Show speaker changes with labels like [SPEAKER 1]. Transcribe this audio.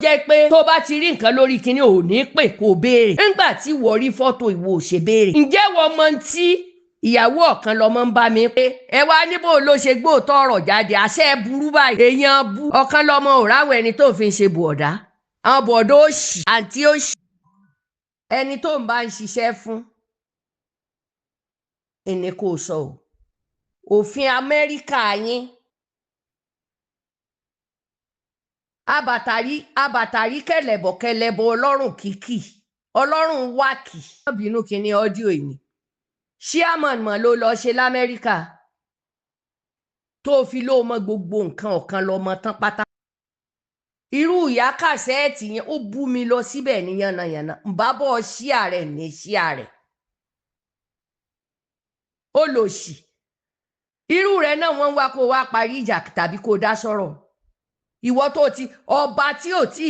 [SPEAKER 1] jẹ́ pé tó bá ti rí nǹkan lórí kinní ò ní pè kó béèrè nígbà tí wọ́n rí fọ́tò ìwọ ò ṣe béèrè. ǹjẹ́ wọ́n mọ tí ìyàwó Ọ̀kanlọ́mọ ń bá mi pé ẹ wá níbo ló ṣe gbóòótọ́ ọ̀rọ̀ jáde àṣẹ burú báyìí èèyàn bú Ọ̀kanlọ́mọ ò ráwọ̀ ẹni tó fi ń ṣe bọ̀ọ̀dá àwọn bọ̀ọ̀dá òṣì àǹtí òṣì ẹni tó ń bá ń ṣiṣẹ́ fún ẹni kò sọ òfin Amẹ́ríkà yín abàtàrí kẹlẹ̀bọ̀ ọlọ́run kìkì ọlọ́run wákì. bínú kínní ọ́díò yìí ṣíàmọ̀n mọ̀ ló lọ ṣe l'Amẹ́ríkà tó fi ló mọ gbogbo nǹkan Ọ̀kanlọ́mọ tán pátá. irú Ìyá Kàsẹ́ẹ̀tì yẹn ó bú mi lọ síbẹ̀ ní yànnàyànnà ń bá bọ́ ṣíà rẹ̀ ní ṣíà rẹ̀ ó lò sí irú rẹ̀ náà wọ́n wá kó wá parí ìjà tàbí kó dá sọ̀rọ̀ ìwọ tó ti ọba tí ò tí